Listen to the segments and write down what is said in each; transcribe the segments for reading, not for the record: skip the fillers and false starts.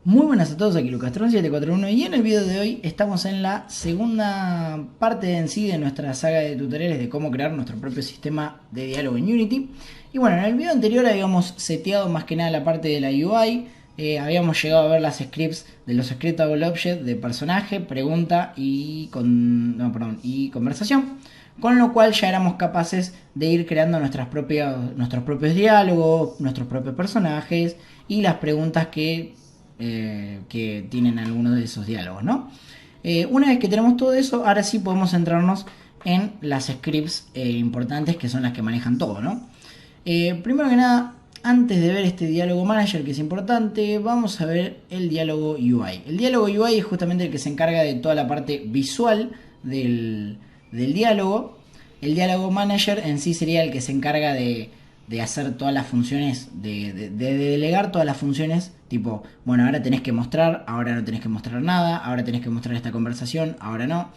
Muy buenas a todos, aquí Lucastron741 y en el video de hoy estamos en la segunda parte en sí de nuestra saga de tutoriales de cómo crear nuestro propio sistema de diálogo en Unity. Y bueno, en el video anterior habíamos seteado más que nada la parte de la UI, habíamos llegado a ver las scripts de los scriptable objects de personaje, pregunta y, y conversación. Con lo cual ya éramos capaces de ir creando nuestros propios diálogos, nuestros propios personajes y las preguntas que tienen algunos de esos diálogos, ¿no? Una vez que tenemos todo eso, ahora sí podemos centrarnos en las scripts importantes que son las que manejan todo, ¿no? Primero que nada, antes de ver este diálogo manager que es importante, vamos a ver el diálogo UI. El diálogo UI es justamente el que se encarga de toda la parte visual del diálogo. El diálogo manager en sí sería el que se encarga de hacer todas las funciones, de delegar todas las funciones, tipo, bueno, ahora tenés que mostrar, ahora no tenés que mostrar nada, ahora tenés que mostrar esta conversación, ahora no.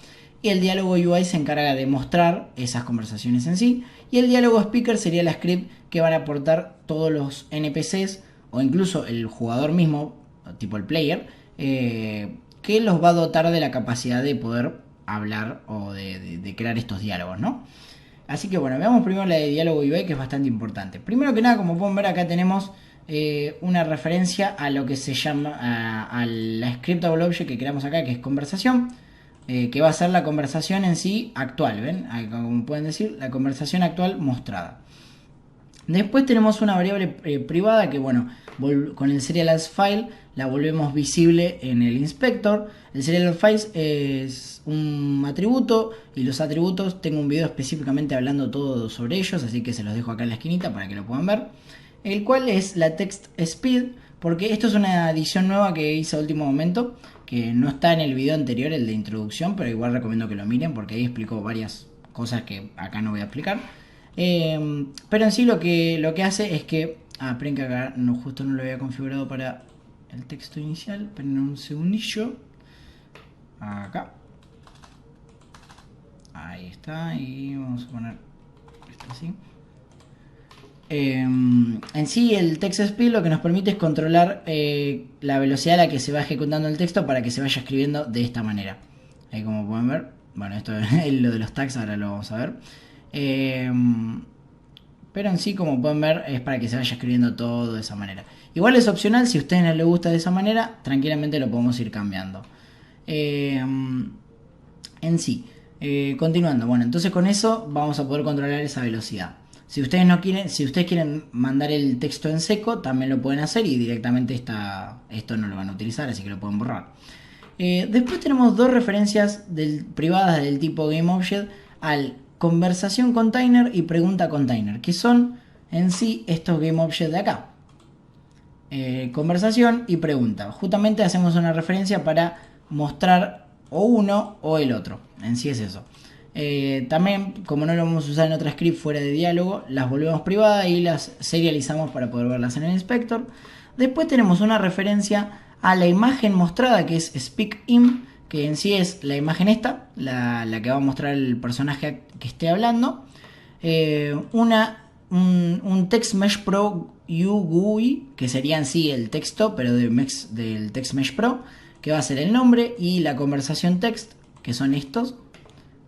Y el diálogo UI se encarga de mostrar esas conversaciones en sí. Y el diálogo speaker sería la script que van a aportar todos los NPCs o incluso el jugador mismo, tipo el player, que los va a dotar de la capacidad de poder hablar o de crear estos diálogos, ¿no? Así que bueno, veamos primero la de diálogo UI, que es bastante importante. Primero que nada, como pueden ver, acá tenemos una referencia a lo que se llama a la scriptable object que creamos acá, que es conversación, que va a ser la conversación en sí actual, ¿ven? Ahí, como pueden decir, la conversación actual mostrada. Después tenemos una variable privada que, bueno, con el serial as file la volvemos visible en el inspector. El serial as file es un atributo y los atributos tengo un video específicamente hablando todo sobre ellos, así que se los dejo acá en la esquinita para que lo puedan ver. El cual es la text speed, porque esto es una adición nueva que hice a último momento, que no está en el video anterior, el de introducción, pero igual recomiendo que lo miren porque ahí explico varias cosas que acá no voy a explicar. Pero en sí lo que hace es que... esperen que acá justo no lo había configurado para el texto inicial. Esperen un segundillo. Acá. Ahí está. Y vamos a poner esto así. En sí el text speed lo que nos permite es controlar la velocidad a la que se va ejecutando el texto para que se vaya escribiendo de esta manera. Ahí como pueden ver. Bueno, esto es lo de los tags, ahora lo vamos a ver. Pero en sí, como pueden ver, es para que se vaya escribiendo todo de esa manera. Igual es opcional, si a ustedes no les gusta de esa manera, tranquilamente lo podemos ir cambiando. En sí, continuando. Bueno, entonces con eso vamos a poder controlar esa velocidad. Si ustedes no quieren, si ustedes quieren mandar el texto en seco, también lo pueden hacer y directamente esto no lo van a utilizar, así que lo pueden borrar. Después tenemos dos referencias privadas del tipo GameObject al conversación container y pregunta container, que son en sí estos GameObject de acá. Conversación y pregunta. Justamente hacemos una referencia para mostrar o uno o el otro. En sí es eso. También, como no lo vamos a usar en otra script fuera de diálogo, las volvemos privadas y las serializamos para poder verlas en el inspector. Después tenemos una referencia a la imagen mostrada, que es speak_im, que en sí es la imagen esta, la que va a mostrar el personaje que esté hablando. Un Text Mesh Pro UGUI, que sería en sí el texto, pero del Text Mesh Pro, que va a ser el nombre, y la conversación text, que son estos.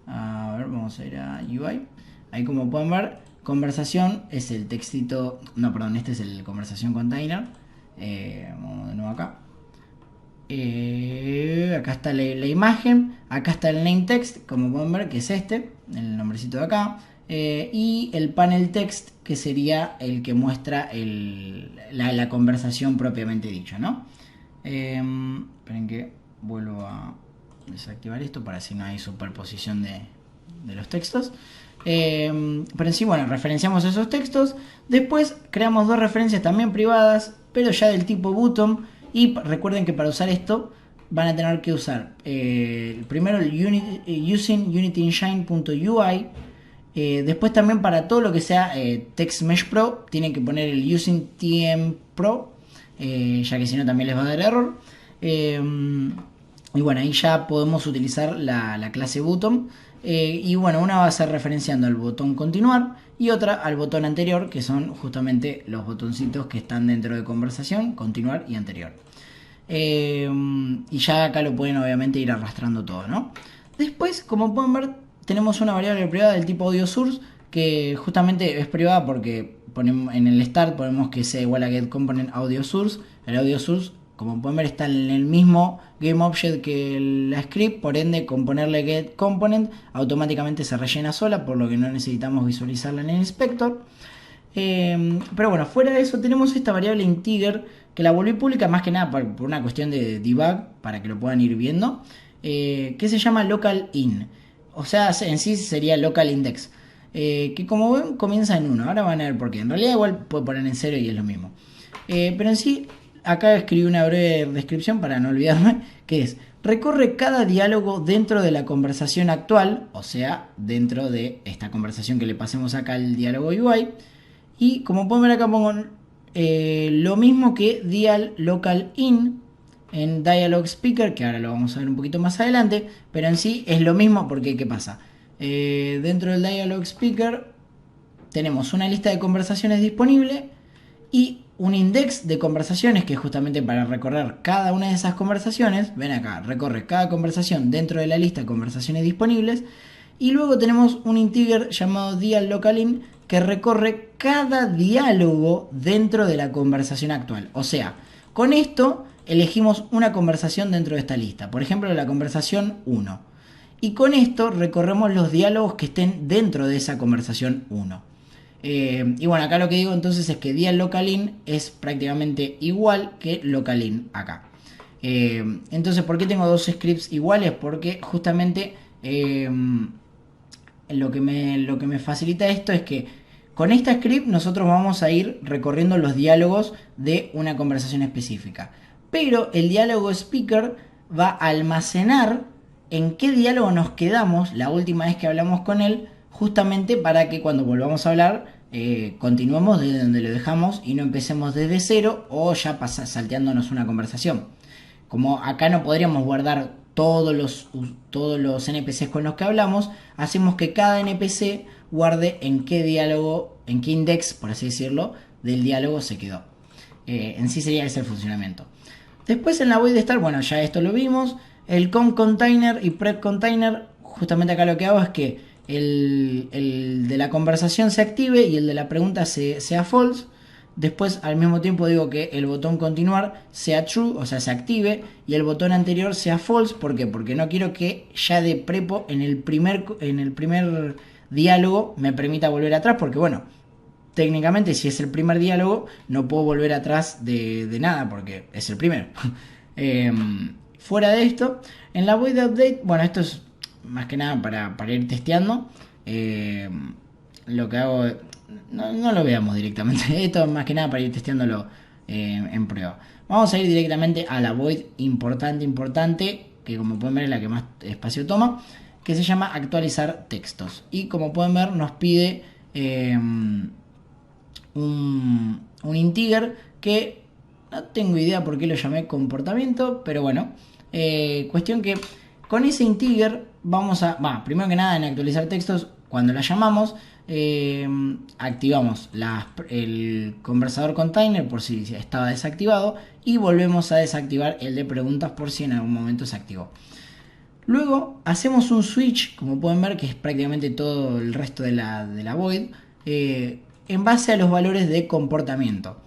A ver, vamos a ir a UI. Ahí como pueden ver, conversación es el textito, no, perdón, este es el conversación container. Vamos de nuevo acá. Acá está la imagen, acá está el name text, como pueden ver, que es este, el nombrecito de acá, y el panel text, que sería el que muestra la conversación propiamente dicha, ¿no? Esperen que vuelvo a desactivar esto para así no hay superposición de los textos. Pero en sí, bueno, referenciamos esos textos. Después creamos dos referencias también privadas, pero ya del tipo button. Y recuerden que para usar esto van a tener que usar primero el using unityengine.ui. Después también para todo lo que sea Text Mesh Pro tienen que poner el using tm pro, ya que si no también les va a dar error. Y bueno, ahí ya podemos utilizar la clase button. Y bueno, una va a ser referenciando al botón continuar y otra al botón anterior, que son justamente los botoncitos que están dentro de conversación, continuar y anterior. Y ya acá lo pueden obviamente ir arrastrando todo, ¿no? Después, como pueden ver, tenemos una variable privada del tipo audio source, que justamente es privada porque ponemos, en el start ponemos que sea igual a getComponent audio source. El audio source, como pueden ver, está en el mismo GameObject que la script, por ende con ponerle getComponent automáticamente se rellena sola, por lo que no necesitamos visualizarla en el inspector. Pero bueno, fuera de eso tenemos esta variable integer que la volví pública más que nada por una cuestión de debug, para que lo puedan ir viendo, que se llama local in. O sea, en sí sería local index. Que como ven comienza en 1. Ahora van a ver por qué. En realidad igual puede poner en 0 y es lo mismo. Pero en sí, acá escribí una breve descripción para no olvidarme, que es: recorre cada diálogo dentro de la conversación actual, o sea, dentro de esta conversación que le pasemos acá al diálogo UI. Y como pueden ver acá pongo lo mismo que dial local in en dialog speaker, que ahora lo vamos a ver un poquito más adelante, pero en sí es lo mismo porque ¿qué pasa? Dentro del dialog speaker tenemos una lista de conversaciones disponible y un index de conversaciones que es justamente para recorrer cada una de esas conversaciones. Ven acá, recorre cada conversación dentro de la lista de conversaciones disponibles. Y luego tenemos un integer llamado dialLocalIn que recorre cada diálogo dentro de la conversación actual. O sea, con esto elegimos una conversación dentro de esta lista. Por ejemplo, la conversación 1. Y con esto recorremos los diálogos que estén dentro de esa conversación 1. Y bueno, acá lo que digo entonces es que dialLocalIn es prácticamente igual que localIn acá. Entonces, ¿por qué tengo dos scripts iguales? Porque justamente lo que me facilita esto es que con esta script nosotros vamos a ir recorriendo los diálogos de una conversación específica. Pero el diálogo speaker va a almacenar en qué diálogo nos quedamos la última vez que hablamos con él, justamente para que cuando volvamos a hablar continuemos desde donde lo dejamos y no empecemos desde cero o ya salteándonos una conversación. Como acá no podríamos guardar todos los NPCs con los que hablamos, hacemos que cada NPC guarde en qué diálogo, en qué index, por así decirlo, del diálogo se quedó. En sí sería ese el funcionamiento. Después en la void start, bueno, ya esto lo vimos. El com container y prep container, justamente acá lo que hago es que el de la conversación se active y el de la pregunta sea false. Después al mismo tiempo digo que el botón continuar sea true, o sea se active, y el botón anterior sea false. ¿Por qué? Porque no quiero que ya de prepo en el primer diálogo me permita volver atrás, porque bueno, técnicamente si es el primer diálogo no puedo volver atrás de nada porque es el primero. Fuera de esto, en la void update, bueno, esto es más que nada para ir testeando. Lo que hago, no lo veamos directamente, esto es más que nada para ir testeándolo en prueba. Vamos a ir directamente a la void importante, que como pueden ver es la que más espacio toma, que se llama actualizar textos. Y como pueden ver nos pide un integer que no tengo idea por qué lo llamé comportamiento, pero bueno, cuestión que con ese integer vamos a, primero que nada en actualizar textos, cuando la llamamos activamos el conversador container por si estaba desactivado y volvemos a desactivar el de preguntas por si en algún momento se activó. Luego hacemos un switch, como pueden ver, que es prácticamente todo el resto de la void, en base a los valores de comportamiento.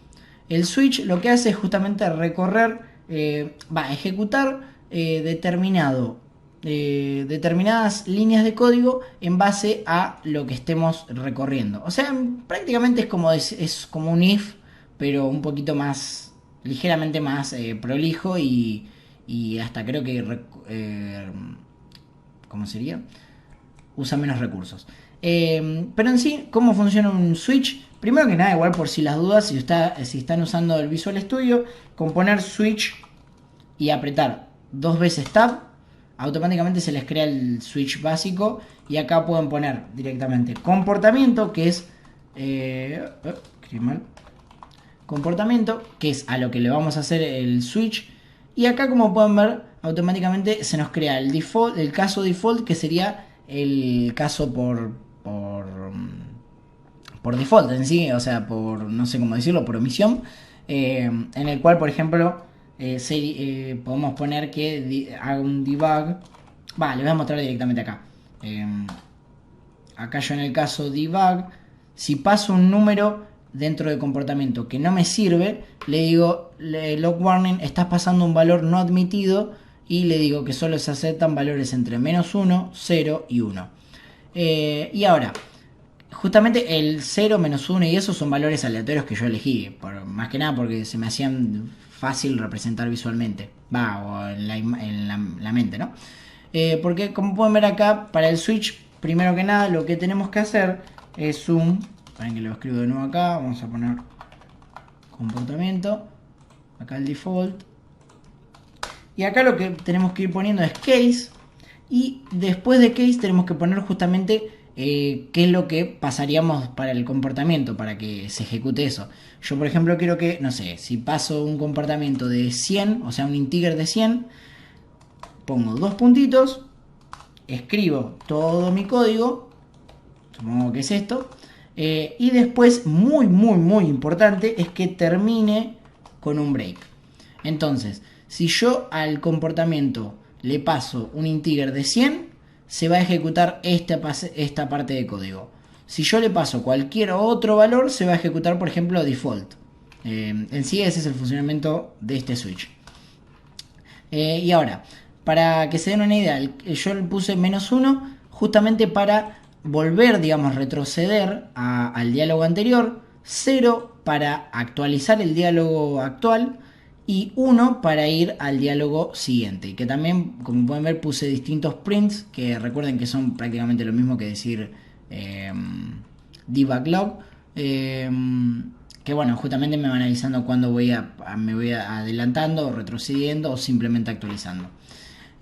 El switch lo que hace es justamente recorrer, ejecutar determinadas líneas de código en base a lo que estemos recorriendo. O sea, prácticamente es como un if, pero un poquito más, ligeramente más prolijo y hasta creo que ¿cómo sería? Usa menos recursos. Pero en sí, ¿cómo funciona un switch? Primero que nada, igual por si las dudas, si están usando el Visual Studio, con poner switch y apretar 2 veces tab, automáticamente se les crea el switch básico. Y acá pueden poner directamente comportamiento, que es comportamiento, que es a lo que le vamos a hacer el switch. Y acá, como pueden ver, automáticamente se nos crea el caso default, que sería el caso por default en sí, o sea, por no sé cómo decirlo, por omisión, en el cual, por ejemplo, podemos poner que haga un debug. Va, le voy a mostrar directamente acá. Acá yo en el caso debug, si paso un número dentro del comportamiento que no me sirve, le digo log warning, estás pasando un valor no admitido, y le digo que solo se aceptan valores entre -1, 0 y 1. Y ahora, justamente el 0, -1 y eso son valores aleatorios que yo elegí, más que nada porque se me hacían fácil representar visualmente, o en la mente, ¿no? Porque como pueden ver acá, para el switch, primero que nada lo que tenemos que hacer es esperen que lo escribo de nuevo acá, vamos a poner comportamiento, acá el default, y acá lo que tenemos que ir poniendo es case, y después de case tenemos que poner justamente qué es lo que pasaríamos para el comportamiento, para que se ejecute eso. Yo por ejemplo quiero que, no sé, si paso un comportamiento de 100, o sea un integer de 100, pongo dos puntitos, escribo todo mi código, supongo que es esto, y después, muy importante, es que termine con un break. Entonces, si yo al comportamiento le paso un integer de 100, se va a ejecutar esta parte de código. Si yo le paso cualquier otro valor, se va a ejecutar, por ejemplo, default. En sí, ese es el funcionamiento de este switch. Y ahora, para que se den una idea, yo le puse -1 justamente para volver, digamos, retroceder al diálogo anterior, 0 para actualizar el diálogo actual y 1 para ir al diálogo siguiente. Y que también, como pueden ver, puse distintos prints, que recuerden que son prácticamente lo mismo que decir debug log. Que bueno, justamente me van avisando cuando me voy adelantando, retrocediendo o simplemente actualizando.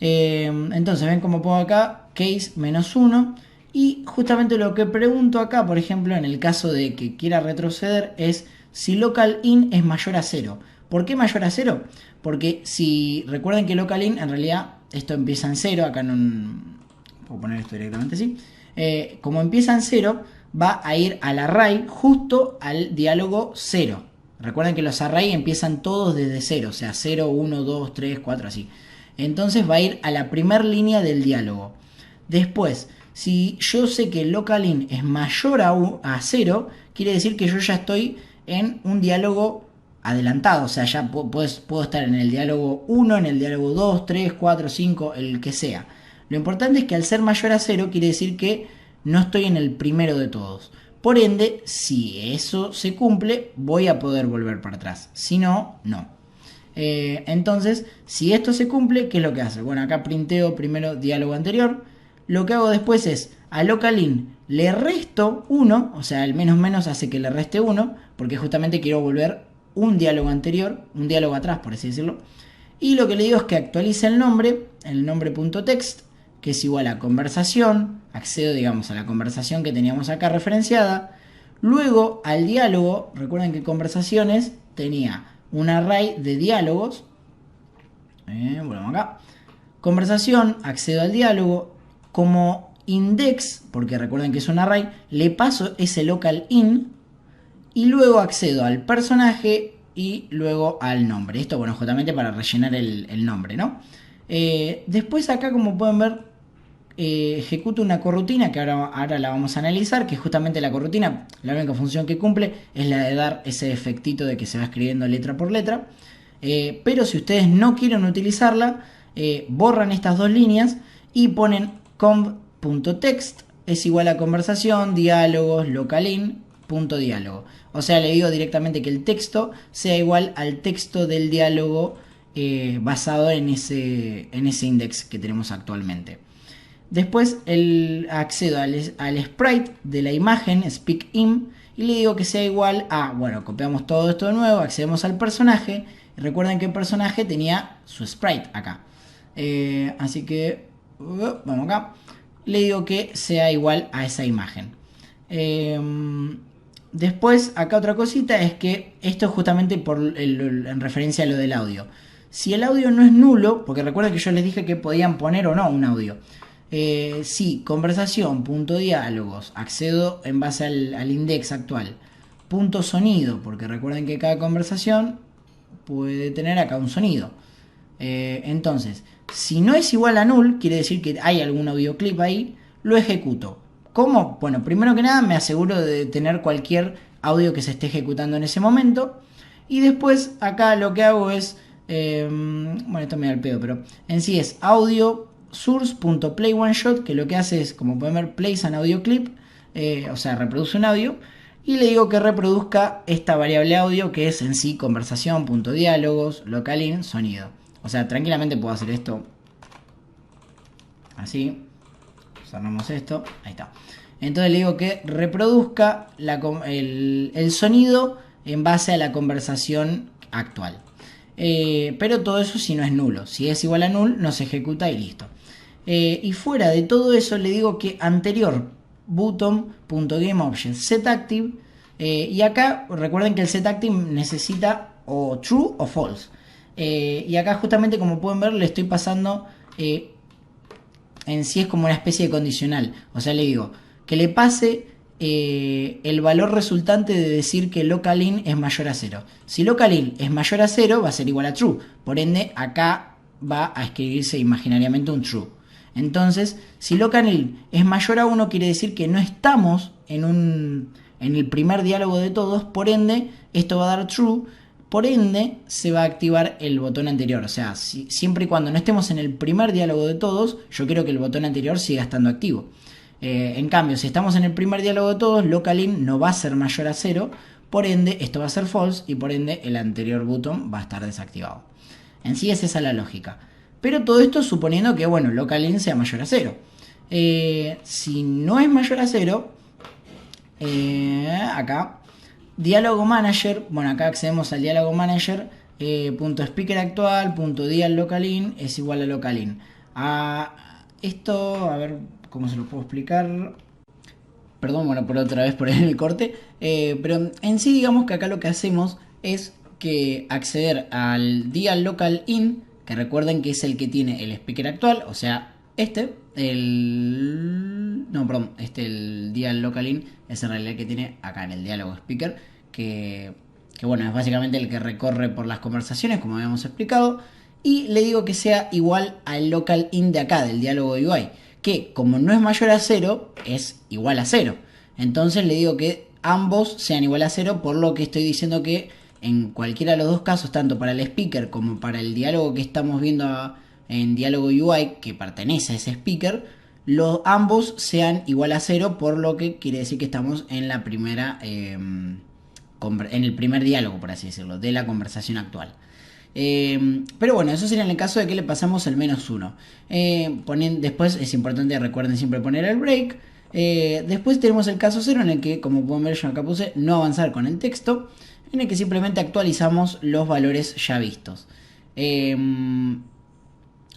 Entonces ven como pongo acá case -1, y justamente lo que pregunto acá, por ejemplo, en el caso de que quiera retroceder, es si local in es mayor a 0. ¿Por qué mayor a 0? Porque si recuerden que local in, en realidad esto empieza en 0, acá puedo poner esto directamente así, como empieza en 0, va a ir al array justo al diálogo 0. Recuerden que los arrays empiezan todos desde 0, o sea 0, 1, 2, 3, 4, así. Entonces va a ir a la primera línea del diálogo. Después, si yo sé que localin es mayor a 0, quiere decir que yo ya estoy en un diálogo adelantado. O sea, ya puedo estar en el diálogo 1, en el diálogo 2, 3, 4, 5, el que sea. Lo importante es que al ser mayor a 0 quiere decir que no estoy en el primero de todos. Por ende, si eso se cumple, voy a poder volver para atrás. Si no, no. Entonces, si esto se cumple, ¿qué es lo que hace? Bueno, acá printeo primero diálogo anterior. Lo que hago después es, a localin le resto 1, o sea, el menos hace que le reste 1, porque justamente quiero volver un diálogo anterior, un diálogo atrás, por así decirlo. Y lo que le digo es que actualice el nombre.text, que es igual a conversación, accedo, digamos, a la conversación que teníamos acá referenciada. Luego, al diálogo, recuerden que conversaciones tenía un array de diálogos. Volvemos acá. Conversación, accedo al diálogo. Como index, porque recuerden que es un array, le paso ese local in. Y luego accedo al personaje y luego al nombre. Esto, bueno, justamente para rellenar el nombre, ¿no? Después acá, como pueden ver, ejecuto una corrutina que ahora la vamos a analizar, que justamente la corrutina, la única función que cumple es la de dar ese efectito de que se va escribiendo letra por letra. Pero si ustedes no quieren utilizarla, borran estas dos líneas y ponen conv.text es igual a conversación, diálogos, localin, punto diálogo. O sea, le digo directamente que el texto sea igual al texto del diálogo basado en ese index que tenemos actualmente. Después accedo al sprite de la imagen, speakim, y le digo que sea igual a, bueno, copiamos todo esto de nuevo, accedemos al personaje, y recuerden que el personaje tenía su sprite acá. Así que, vamos acá, le digo que sea igual a esa imagen. Después, acá otra cosita es que esto es justamente en referencia a lo del audio. Si el audio no es nulo, porque recuerden que yo les dije que podían poner o no un audio. Si conversación, punto diálogos, accedo en base al index actual, punto sonido, porque recuerden que cada conversación puede tener acá un sonido. Entonces, si no es igual a null, quiere decir que hay algún audio clip ahí, lo ejecuto. ¿Cómo? Bueno, primero que nada me aseguro de tener cualquier audio que se esté ejecutando en ese momento. Y después acá lo que hago es, bueno, esto me da el pedo, pero en sí es audio source.playOneShot, que lo que hace es, como pueden ver, plays an audio clip, o sea, reproduce un audio. Y le digo que reproduzca esta variable audio, que es en sí conversación.diálogos, localin, sonido. O sea, tranquilamente puedo hacer esto así. Cerramos esto, ahí está. Entonces le digo que reproduzca el sonido en base a la conversación actual. Pero todo eso si no es nulo. Si es igual a null, no se ejecuta y listo. Y fuera de todo eso le digo que anterior button.gameObject setActive. Y acá recuerden que el setActive necesita o true o false. Y acá justamente, como pueden ver, le estoy pasando... en sí es como una especie de condicional. O sea, le digo que le pase el valor resultante de decir que localin es mayor a 0. Si localin es mayor a 0, va a ser igual a true. Por ende, acá va a escribirse imaginariamente un true. Entonces, si localin es mayor a 1, quiere decir que no estamos en el primer diálogo de todos. Por ende, esto va a dar true. Por ende, se va a activar el botón anterior. O sea, siempre y cuando no estemos en el primer diálogo de todos, yo quiero que el botón anterior siga estando activo. En cambio, si estamos en el primer diálogo de todos, localin no va a ser mayor a 0. Por ende, esto va a ser false y por ende el anterior botón va a estar desactivado. En sí es esa la lógica. Pero todo esto suponiendo que, bueno, localin sea mayor a 0. Si no es mayor a 0, acá... Diálogo Manager, bueno, acá accedemos al Diálogo Manager, .speaker actual, .dial localin es igual a localin. Esto, a ver cómo se lo puedo explicar. Perdón, bueno, por otra vez por el corte. Pero en sí, digamos que acá lo que hacemos es que acceder al dial local in, que recuerden que es el que tiene el speaker actual, o sea, el dial local in es en realidad el que tiene acá en el diálogo speaker, que bueno, es básicamente el que recorre por las conversaciones, como habíamos explicado, y le digo que sea igual al local in de acá, del diálogo UI, que como no es mayor a 0, es igual a 0. Entonces le digo que ambos sean igual a 0, por lo que estoy diciendo que en cualquiera de los dos casos, tanto para el speaker como para el diálogo que estamos viendo en diálogo UI, que pertenece a ese speaker, ambos sean igual a 0, por lo que quiere decir que estamos en la primera, en el primer diálogo, por así decirlo, de la conversación actual. Pero bueno, eso sería en el caso de que le pasamos el -1. Después es importante, recuerden siempre poner el break. Después tenemos el caso 0, en el que, como pueden ver, yo acá puse no avanzar con el texto, en el que simplemente actualizamos los valores ya vistos.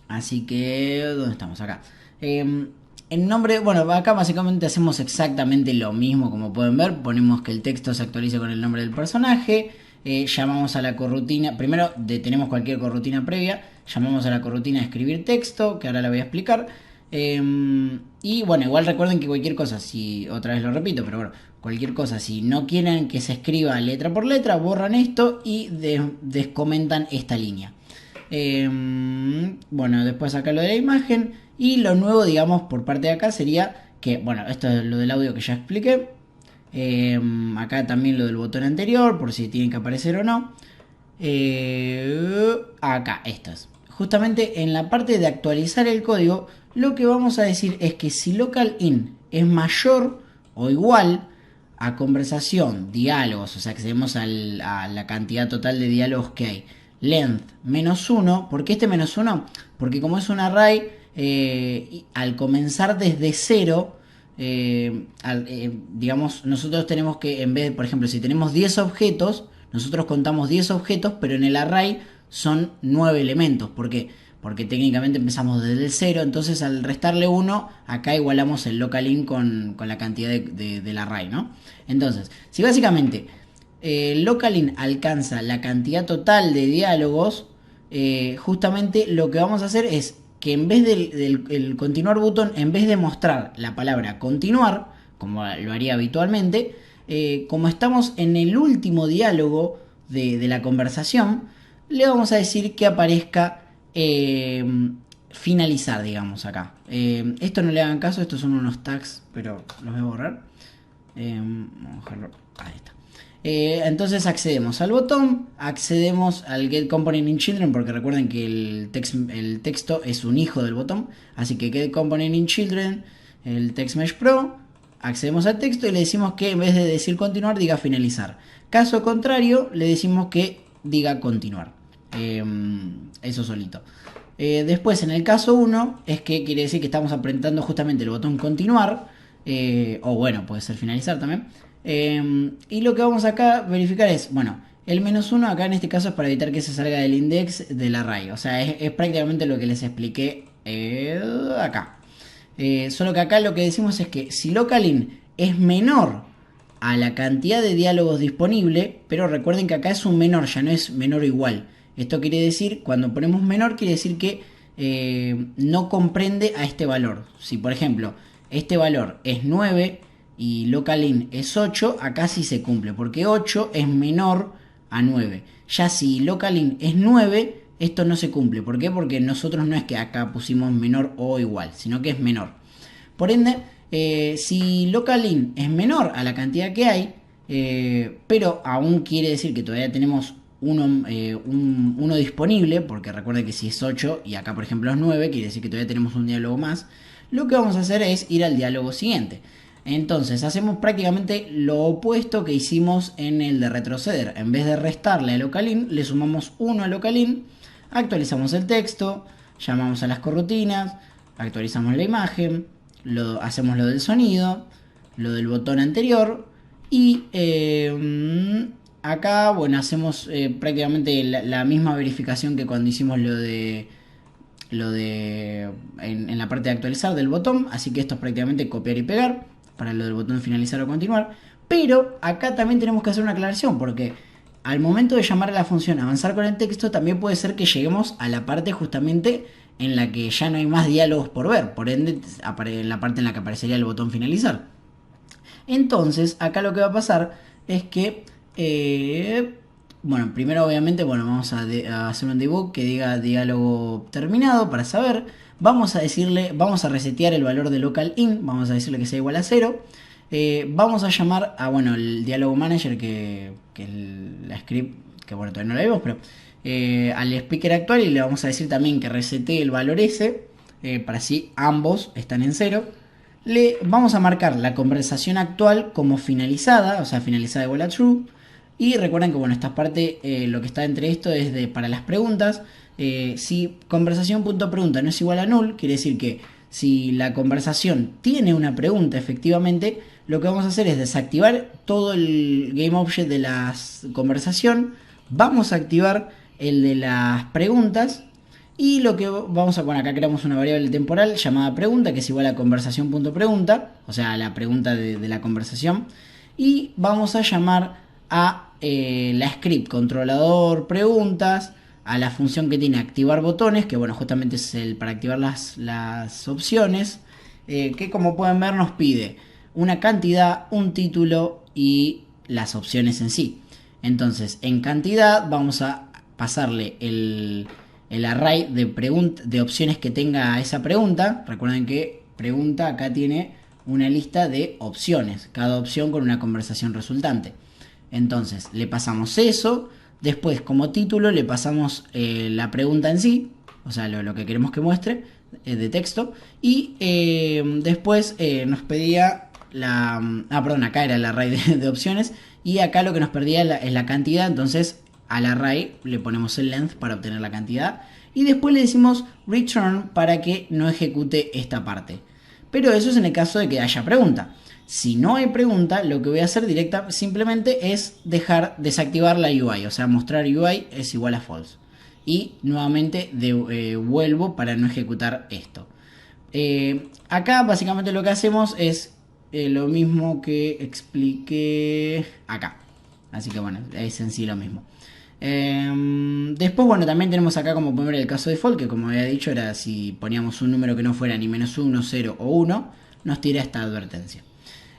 Así que, ¿dónde estamos? Acá. En nombre, bueno, acá básicamente hacemos exactamente lo mismo, como pueden ver. Ponemos que el texto se actualice con el nombre del personaje. Llamamos a la corrutina. Primero detenemos cualquier corrutina previa. Llamamos a la corrutina de escribir texto, que ahora la voy a explicar. Y bueno, igual recuerden que cualquier cosa, si otra vez lo repito, pero bueno, cualquier cosa, si no quieren que se escriba letra por letra, borran esto y descomentan esta línea. Bueno, después acá lo de la imagen. Y lo nuevo, digamos, por parte de acá sería que, bueno, esto es lo del audio que ya expliqué. Acá también lo del botón anterior, por si tiene que aparecer o no. Acá, esto es. Justamente en la parte de actualizar el código, lo que vamos a decir es que si local in es mayor o igual a conversación, diálogos, o sea, accedemos a la cantidad total de diálogos que hay, length -1. ¿Por qué este -1? Porque como es un array, al comenzar desde 0, digamos, nosotros tenemos que, en vez de, por ejemplo, si tenemos 10 objetos, nosotros contamos 10 objetos, pero en el array son 9 elementos. ¿Por qué? Porque técnicamente empezamos desde el 0, entonces al restarle 1, acá igualamos el localin con la cantidad del array, ¿no? Entonces, si básicamente localin alcanza la cantidad total de diálogos, justamente lo que vamos a hacer es que en vez del continuar botón, en vez de mostrar la palabra continuar, como lo haría habitualmente, como estamos en el último diálogo de la conversación, le vamos a decir que aparezca finalizar, digamos, acá. Esto no le hagan caso, estos son unos tags, pero los voy a borrar. Vamos a dejarlo, ahí está. Entonces accedemos al botón, accedemos al Get Component in Children, porque recuerden que el texto es un hijo del botón, así que Get Component in Children, el Text Mesh Pro, accedemos al texto y le decimos que en vez de decir continuar diga finalizar. Caso contrario, le decimos que diga continuar. Eso solito. Después en el caso 1 es que quiere decir que estamos apretando justamente el botón continuar, o bueno, puede ser finalizar también. Y lo que vamos acá a verificar es, bueno, el -1 acá en este caso es para evitar que se salga del index del array. O sea, es prácticamente lo que les expliqué acá. Solo que acá lo que decimos es que si localin es menor a la cantidad de diálogos disponible, pero recuerden que acá es un menor, ya no es menor o igual. Esto quiere decir, cuando ponemos menor, quiere decir que no comprende a este valor. Si por ejemplo este valor es 9 y localin es 8, acá sí se cumple, porque 8 es menor a 9. Ya si localin es 9, esto no se cumple. ¿Por qué? Porque nosotros no es que acá pusimos menor o igual, sino que es menor. Por ende, si localin es menor a la cantidad que hay, pero aún quiere decir que todavía tenemos uno disponible, porque recuerden que si es 8 y acá por ejemplo es 9, quiere decir que todavía tenemos un diálogo más. Lo que vamos a hacer es ir al diálogo siguiente. Entonces hacemos prácticamente lo opuesto que hicimos en el de retroceder. En vez de restarle a localin, le sumamos 1 a localin, actualizamos el texto, llamamos a las corrutinas, actualizamos la imagen, hacemos lo del sonido, lo del botón anterior y acá, bueno, hacemos prácticamente la misma verificación que cuando hicimos en la parte de actualizar del botón. Así que esto es prácticamente copiar y pegar para lo del botón de finalizar o continuar. Pero acá también tenemos que hacer una aclaración, porque al momento de llamar a la función avanzar con el texto, también puede ser que lleguemos a la parte justamente en la que ya no hay más diálogos por ver. Por ende, en la parte en la que aparecería el botón finalizar. Entonces, acá lo que va a pasar es que bueno, primero obviamente, bueno, vamos a hacer un debug que diga diálogo terminado para saber. Vamos a resetear el valor de localin, vamos a decirle que sea igual a 0. Vamos a llamar a, bueno, el diálogo manager, que la script, que bueno, todavía no la vemos, pero al speaker actual, y le vamos a decir también que resetee el valor ese, para así ambos están en 0. Le vamos a marcar la conversación actual como finalizada, o sea, finalizada igual a true. Y recuerden que, bueno, esta parte, lo que está entre esto es para las preguntas. Si conversación.pregunta no es igual a null, quiere decir que si la conversación tiene una pregunta efectivamente, lo que vamos a hacer es desactivar todo el GameObject de la conversación. Vamos a activar el de las preguntas. Y lo que vamos a poner acá, creamos una variable temporal llamada pregunta, que es igual a conversación.pregunta, o sea, la pregunta de la conversación. Y vamos a llamar a la script controlador preguntas, a la función que tiene activar botones, que bueno, justamente es para activar las opciones, que como pueden ver nos pide una cantidad, un título y las opciones en sí. Entonces, en cantidad vamos a pasarle el array de opciones que tenga esa pregunta. Recuerden que pregunta acá tiene una lista de opciones, cada opción con una conversación resultante. Entonces le pasamos eso, después como título le pasamos la pregunta en sí, o sea, lo que queremos que muestre de texto. Y después nos pedía perdón, acá era el array de opciones, y acá lo que nos pedía es la cantidad. Entonces al array le ponemos el length para obtener la cantidad, y después le decimos return para que no ejecute esta parte. Pero eso es en el caso de que haya pregunta. Si no hay pregunta, lo que voy a hacer simplemente es desactivar la UI, o sea, mostrar UI es igual a false. Y nuevamente vuelvo para no ejecutar esto. Acá básicamente lo que hacemos es lo mismo que expliqué acá. Así que bueno, es en sí lo mismo. Después, bueno, también tenemos acá como poner el caso default, que como había dicho era si poníamos un número que no fuera ni -1, 0 o 1, nos tira esta advertencia.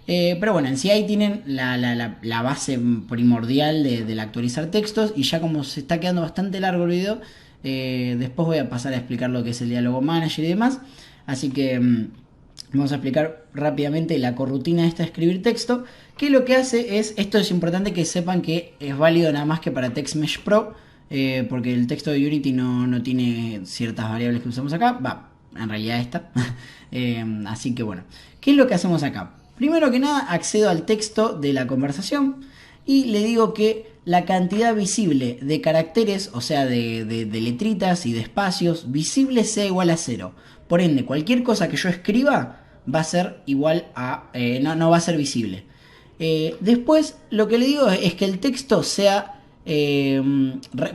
Pero bueno, en sí ahí tienen la base primordial del actualizar textos. Y ya como se está quedando bastante largo el video, después voy a pasar a explicar lo que es el diálogo manager y demás. Así que vamos a explicar rápidamente la corrutina esta de escribir texto. Que lo que hace es, esto es importante que sepan que es válido nada más que para TextMesh Pro. Porque el texto de Unity no tiene ciertas variables que usamos acá. Va, en realidad esta. Así que bueno, ¿qué es lo que hacemos acá? Primero que nada accedo al texto de la conversación y le digo que la cantidad visible de caracteres, o sea de letritas y de espacios visibles sea igual a 0. Por ende, cualquier cosa que yo escriba va a ser igual a... no va a ser visible. Después lo que le digo es que el texto sea...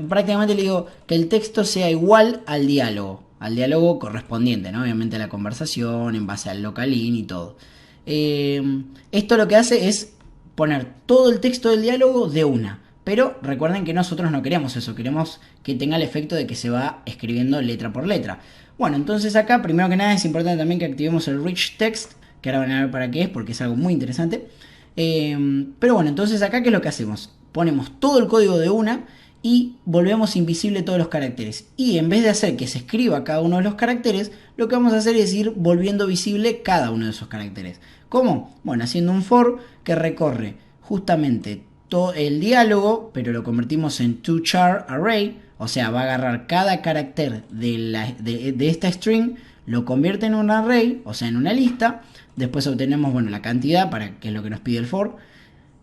prácticamente le digo que el texto sea igual al diálogo correspondiente, ¿no? Obviamente a la conversación, en base al localin y todo. Esto lo que hace es poner todo el texto del diálogo de una. Pero recuerden que nosotros no queremos eso, queremos que tenga el efecto de que se va escribiendo letra por letra. Bueno, entonces acá primero que nada es importante también que activemos el Rich Text, que ahora van a ver para qué es, porque es algo muy interesante. Pero bueno, entonces acá ¿qué es lo que hacemos? Ponemos todo el código de una y volvemos invisible todos los caracteres. Y en vez de hacer que se escriba cada uno de los caracteres, lo que vamos a hacer es ir volviendo visible cada uno de esos caracteres. ¿Cómo? Bueno, haciendo un for que recorre justamente todo el diálogo, pero lo convertimos en toChar array, o sea, va a agarrar cada carácter de esta string, lo convierte en un array, o sea, en una lista. Después obtenemos, bueno, la cantidad, que es lo que nos pide el for,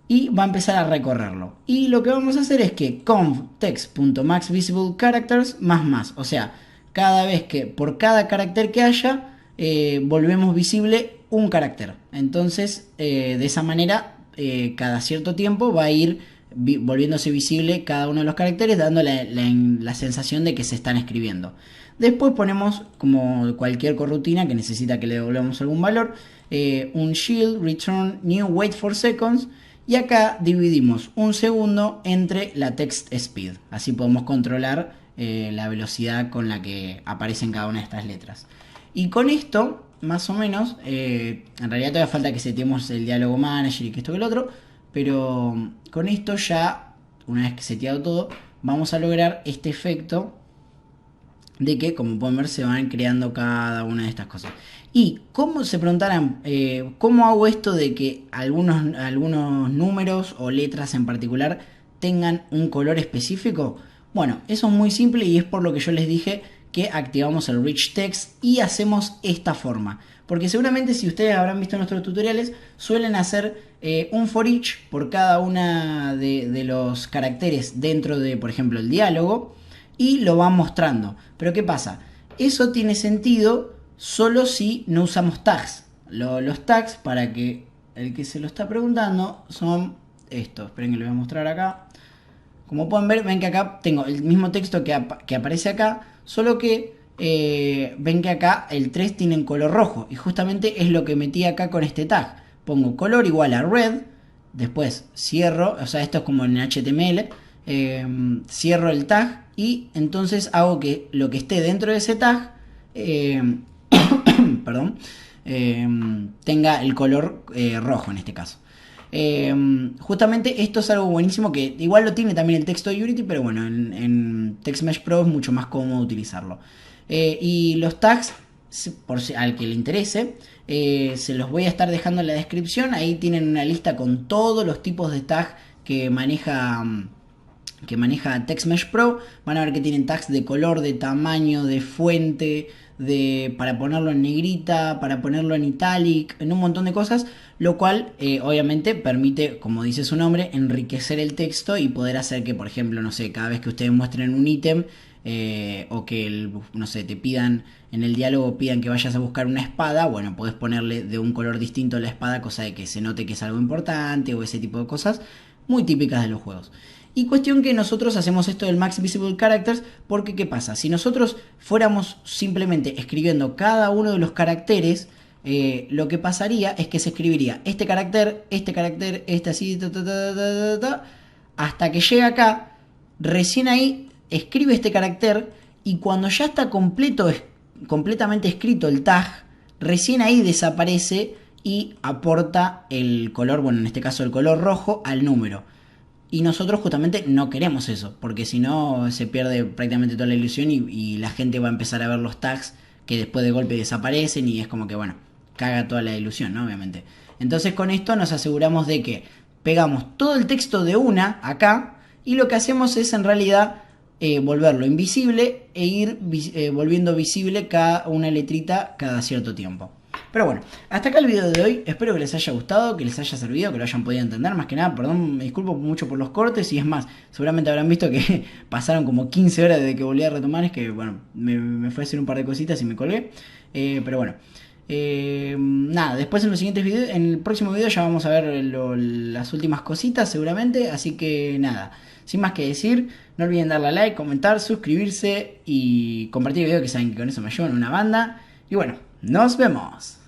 y va a empezar a recorrerlo. Y lo que vamos a hacer es que conf text.maxVisibleCharacters más, o sea, cada vez que por cada carácter que haya, volvemos visible un carácter. Entonces, de esa manera, cada cierto tiempo va a ir volviéndose visible cada uno de los caracteres, dando la sensación de que se están escribiendo. Después ponemos, como cualquier corrutina que necesita que le devolvamos algún valor, un shield, return, new, wait for seconds. Y acá dividimos un segundo entre la text speed. Así podemos controlar la velocidad con la que aparecen cada una de estas letras. Y con esto, más o menos, en realidad todavía falta que setemos el diálogo manager y que esto que el otro. Pero con esto ya, una vez que seteado todo, vamos a lograr este efecto de que, como pueden ver, se van creando cada una de estas cosas. Y cómo se preguntarán, ¿cómo hago esto de que algunos números o letras en particular tengan un color específico? Bueno, eso es muy simple y es por lo que yo les dije que activamos el Rich Text y hacemos esta forma. Porque seguramente si ustedes habrán visto nuestros tutoriales, suelen hacer un for each por cada una de los caracteres dentro de, por ejemplo, el diálogo, y lo van mostrando. Pero ¿qué pasa? Eso tiene sentido solo si no usamos tags. Los tags, para que el que se lo está preguntando, son estos. Esperen que lo voy a mostrar acá. Como pueden ver, ven que acá tengo el mismo texto que aparece acá, solo que ven que acá el 3 tiene en color rojo. Y justamente es lo que metí acá con este tag. Pongo color igual a red, después cierro, o sea, esto es como en HTML. Cierro el tag y entonces hago que lo que esté dentro de ese tag perdón, tenga el color rojo en este caso. Justamente esto es algo buenísimo que igual lo tiene también el texto de Unity, pero bueno, en TextMesh Pro es mucho más cómodo utilizarlo. Y los tags, al que le interese, se los voy a estar dejando en la descripción. Ahí tienen una lista con todos los tipos de tags que maneja TextMesh Pro. Van a ver que tienen tags de color, de tamaño, de fuente, para ponerlo en negrita, para ponerlo en italic, en un montón de cosas, lo cual obviamente permite, como dice su nombre, enriquecer el texto y poder hacer que, por ejemplo, no sé, cada vez que ustedes muestren un ítem o que, no sé, te pidan en el diálogo, pidan que vayas a buscar una espada, bueno, podés ponerle de un color distinto a la espada, cosa de que se note que es algo importante o ese tipo de cosas muy típicas de los juegos. Y cuestión que nosotros hacemos esto del Max Visible Characters porque ¿qué pasa? Si nosotros fuéramos simplemente escribiendo cada uno de los caracteres, lo que pasaría es que se escribiría este carácter, este así, hasta que llega acá, recién ahí escribe este carácter y cuando ya está completamente escrito el tag, recién ahí desaparece y aporta el color, bueno, en este caso el color rojo, al número. Y nosotros justamente no queremos eso, porque si no se pierde prácticamente toda la ilusión y la gente va a empezar a ver los tags que después de golpe desaparecen y es como que, bueno, caga toda la ilusión, ¿no? Obviamente. Entonces con esto nos aseguramos de que pegamos todo el texto de una acá y lo que hacemos es en realidad volverlo invisible e ir volviendo visible cada una letrita cada cierto tiempo. Pero bueno, hasta acá el video de hoy. Espero que les haya gustado, que les haya servido, que lo hayan podido entender. Más que nada, perdón, me disculpo mucho por los cortes. Y es más, seguramente habrán visto que pasaron como 15 horas desde que volví a retomar. Es que, bueno, me fue a hacer un par de cositas y me colgué. Pero bueno. Nada, después en los siguientes videos, en el próximo video ya vamos a ver las últimas cositas seguramente. Así que nada, sin más que decir, no olviden darle a like, comentar, suscribirse y compartir el video, que saben que con eso me ayudan una banda. Y bueno, nos vemos.